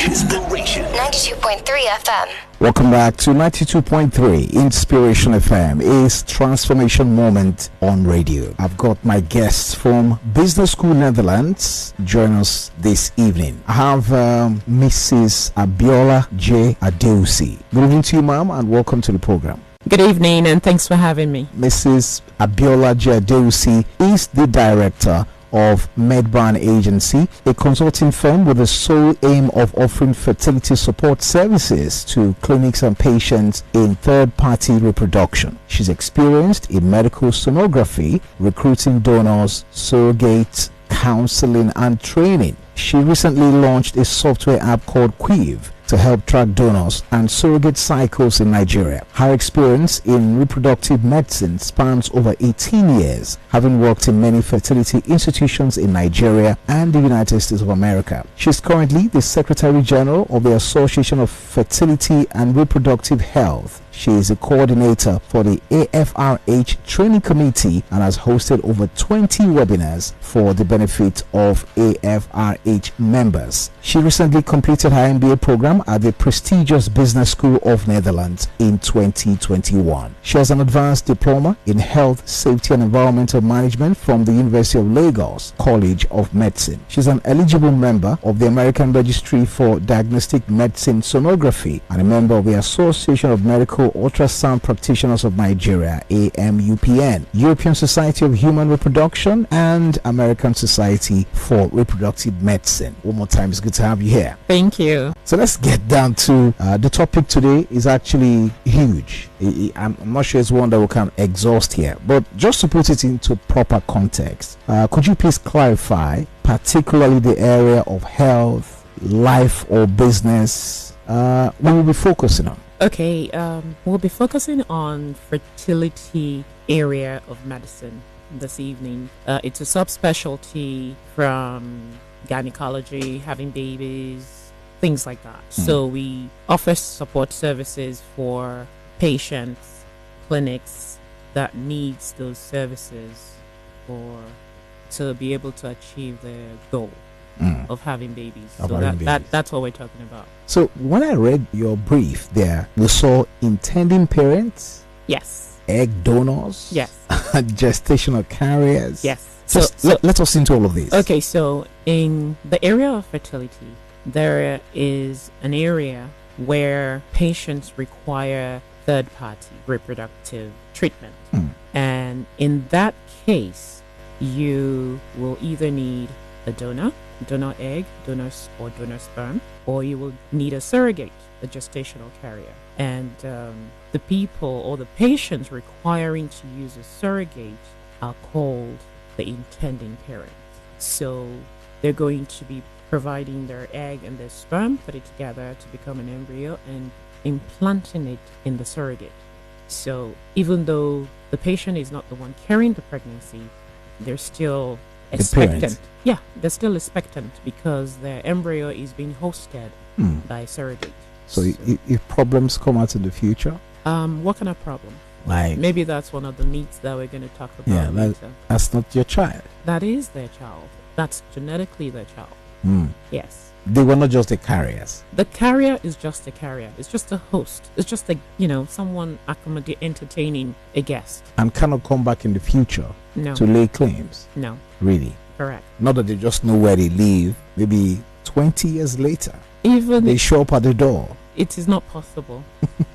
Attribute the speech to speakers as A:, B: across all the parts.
A: Inspiration. 92.3 FM.
B: Welcome back to 92.3 Inspiration FM, is Transformation Moment on radio. I've got my guests from Business School Netherlands join us this evening. I have Mrs. Abiola J. Adewusi. Good evening to you, ma'am, and welcome to the program.
C: Good evening, and thanks for having me.
B: Mrs. Abiola J. Adewusi is the director of Medbarn Agency, a consulting firm with the sole aim of offering fertility support services to clinics and patients in third-party reproduction. She's experienced in medical sonography, recruiting donors, surrogates, counseling, and training. She recently launched a software app called Quiv to help track donors and surrogate cycles in Nigeria. Her experience in reproductive medicine spans over 18 years, having worked in many fertility institutions in Nigeria and the United States of America. She is currently the Secretary General of the Association of Fertility and Reproductive Health. She is a coordinator for the AFRH Training Committee and has hosted over 20 webinars for the benefit of AFRH members. She recently completed her MBA program at the prestigious Business School of Netherlands in 2021. She has an advanced diploma in Health, Safety and Environmental Management from the University of Lagos College of Medicine. She is an eligible member of the American Registry for Diagnostic Medicine Sonography and a member of the Association of Medical Ultrasound Practitioners of Nigeria, AMUPN, European Society of Human Reproduction, and American Society for Reproductive Medicine. One more time, it's good to have you here.
C: Thank you.
B: So let's get down to the topic today is actually huge. I'm not sure it's one that we can exhaust here, but just to put it into proper context, could you please clarify particularly the area of health, life or business we will be focusing on?
C: Okay, we'll be focusing on fertility area of medicine this evening. It's a subspecialty from gynecology, having babies, things like that. So we offer support services for patients, clinics that needs those services to be able to achieve their goal of having babies. That's what we're talking about.
B: So when I read your brief there, we saw intending parents,
C: yes,
B: egg donors,
C: yes,
B: gestational carriers,
C: yes.
B: Let us into all of this.
C: Okay, so in the area of fertility, there is an area where patients require third-party reproductive treatment. And in that case, you will either need a donor egg, or donor sperm, or you will need a surrogate, a gestational carrier. And the people or the patients requiring to use a surrogate are called the intending parents. So they're going to be providing their egg and their sperm, put it together to become an embryo, and implanting it in the surrogate. So even though the patient is not the one carrying the pregnancy, they're still expectant. Yeah, they're still expectant because their embryo is being hosted by a surrogate.
B: So if problems come out in the future,
C: what kind of problem?
B: Like
C: maybe that's one of the needs that we're going to talk about later.
B: That's not your child.
C: That is their child. That's genetically their child. Yes.
B: They were not just the carriers.
C: The carrier is just a carrier. It's just a host. It's just someone entertaining a guest.
B: And cannot come back in the future to lay claims.
C: No.
B: Really?
C: Correct.
B: Not that they just know where they live. Maybe 20 years later,
C: even
B: they show up at the door.
C: It is not possible.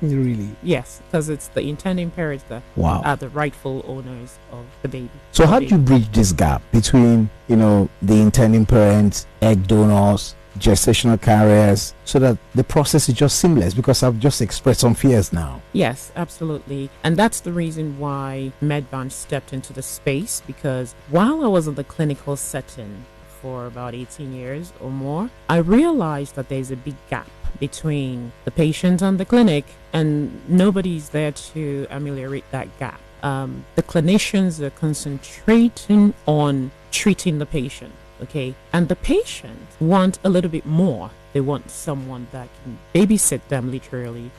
B: Really?
C: Yes, because it's the intending parents that are the rightful owners of the baby.
B: So how do you bridge this gap between, the intending parents, egg donors, gestational carriers, so that the process is just seamless? Because I've just expressed some fears now.
C: Yes, absolutely. And that's the reason why Medbarn stepped into the space, because while I was in the clinical setting for about 18 years or more, I realized that there's a big gap between the patient and the clinic, and nobody's there to ameliorate that gap. The clinicians are concentrating on treating the patient, okay? And the patient want a little bit more. They want someone that can babysit them, literally,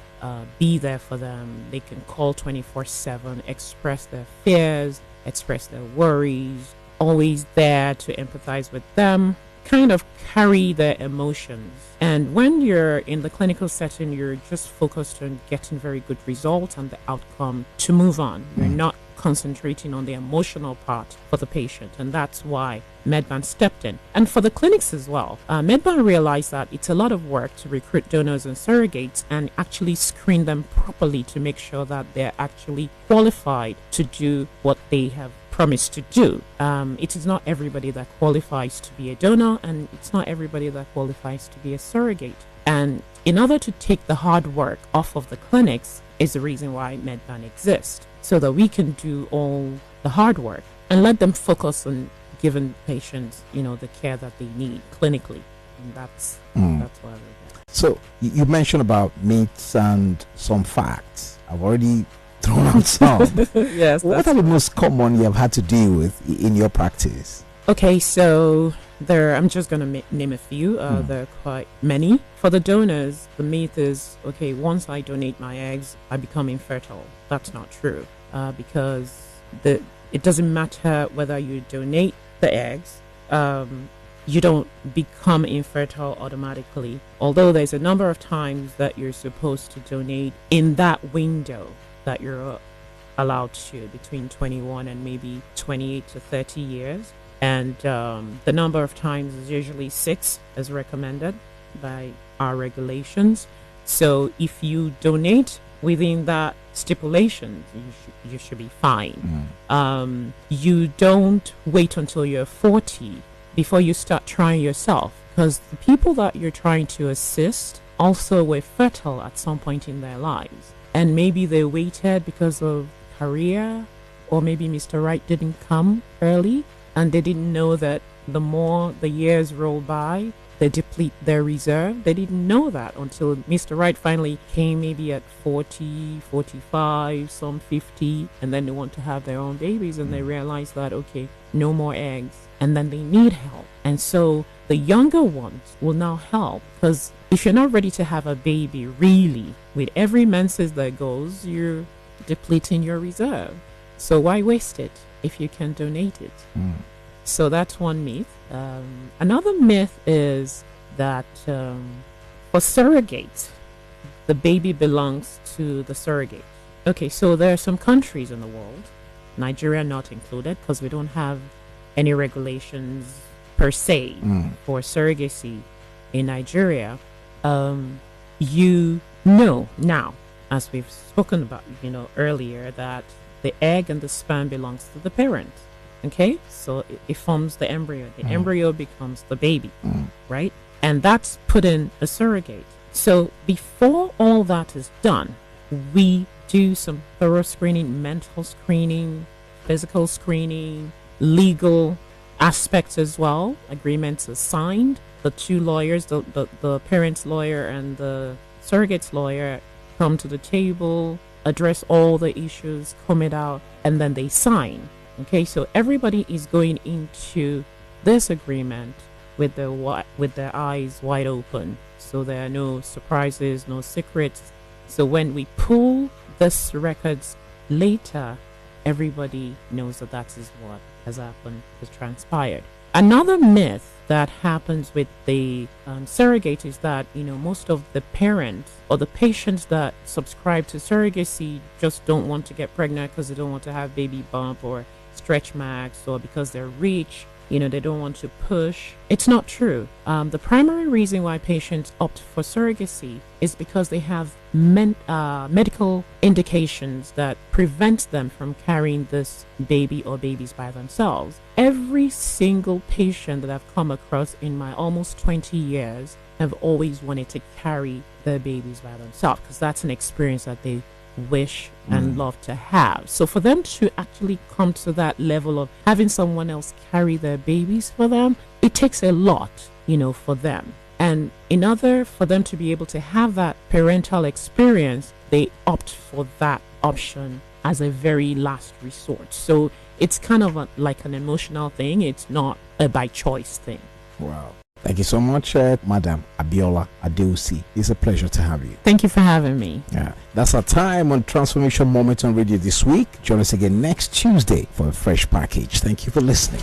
C: be there for them. They can call 24/7, express their fears, express their worries, always there to empathize with them, kind of carry their emotions. And when you're in the clinical setting, you're just focused on getting very good results and the outcome to move on. You're not concentrating on the emotional part for the patient, and that's why Medbarn stepped in. And for the clinics as well, Medbarn realized that it's a lot of work to recruit donors and surrogates and actually screen them properly to make sure that they're actually qualified to do what they have promised to do. It is not everybody that qualifies to be a donor, and it's not everybody that qualifies to be a surrogate. And in order to take the hard work off of the clinics is the reason why Medbarn exists, so that we can do all the hard work and let them focus on giving patients, the care that they need clinically. And that's why we're there.
B: So you mentioned about myths and some facts. I've already thrown out some.
C: Yes.
B: What are the most common you have had to deal with in your practice?
C: Okay, so I'm just going to name a few. There are quite many. For the donors, the myth is, okay, once I donate my eggs, I become infertile. That's not true, because it doesn't matter whether you donate the eggs. You don't become infertile automatically, although there's a number of times that you're supposed to donate in that window that you're allowed to, between 21 and maybe 28 to 30 years. And the number of times is usually 6 as recommended by our regulations. So if you donate within that stipulation, you should be fine. You don't wait until you're 40 before you start trying yourself, because the people that you're trying to assist also were fertile at some point in their lives, and maybe they waited because of career, or maybe Mr. Right didn't come early, and they didn't know that the more the years roll by, they deplete their reserve. They didn't know that until Mr. Right finally came, maybe at 40, 45, some 50, and then they want to have their own babies, and they realize that, okay, no more eggs, and then they need help. And so the younger ones will now help, because if you're not ready to have a baby, really, with every menses that goes, you're depleting your reserve. So why waste it if you can donate it? So that's one myth. Another myth is that for surrogates, the baby belongs to the surrogate. Okay, so there are some countries in the world, Nigeria not included, because we don't have any regulations per se for surrogacy in Nigeria. Now, as we've spoken about, earlier, that the egg and the sperm belongs to the parent. Okay, so it forms the embryo. The embryo becomes the baby, right? And that's put in a surrogate. So before all that is done, we do some thorough screening, mental screening, physical screening, legal aspects as well. Agreements are signed. The two lawyers, the parent's lawyer and the surrogate's lawyer, come to the table, address all the issues, comb it out, and then they sign. Okay, so everybody is going into this agreement with their eyes wide open. So there are no surprises, no secrets. So when we pull this records later, everybody knows that is what has happened, has transpired. Another myth that happens with the surrogate is that, most of the parents or the patients that subscribe to surrogacy just don't want to get pregnant because they don't want to have baby bump or stretch marks, or because they're rich, they don't want to push. It's not true. The primary reason why patients opt for surrogacy is because they have medical indications that prevent them from carrying this baby or babies by themselves. Every single patient that I've come across in my almost 20 years have always wanted to carry their babies by themselves, because that's an experience that they wish and love to have. So for them to actually come to that level of having someone else carry their babies for them, it takes a lot, for them. And in order for them to be able to have that parental experience, they opt for that option as a very last resort. So it's kind of like an emotional thing. It's not a by choice thing.
B: Wow. Thank you so much, Madam Abiola Adewusi. It's a pleasure to have you.
C: Thank you for having me.
B: Yeah, that's our time on Transformation Moment on Radio this week. Join us again next Tuesday for a fresh package. Thank you for listening.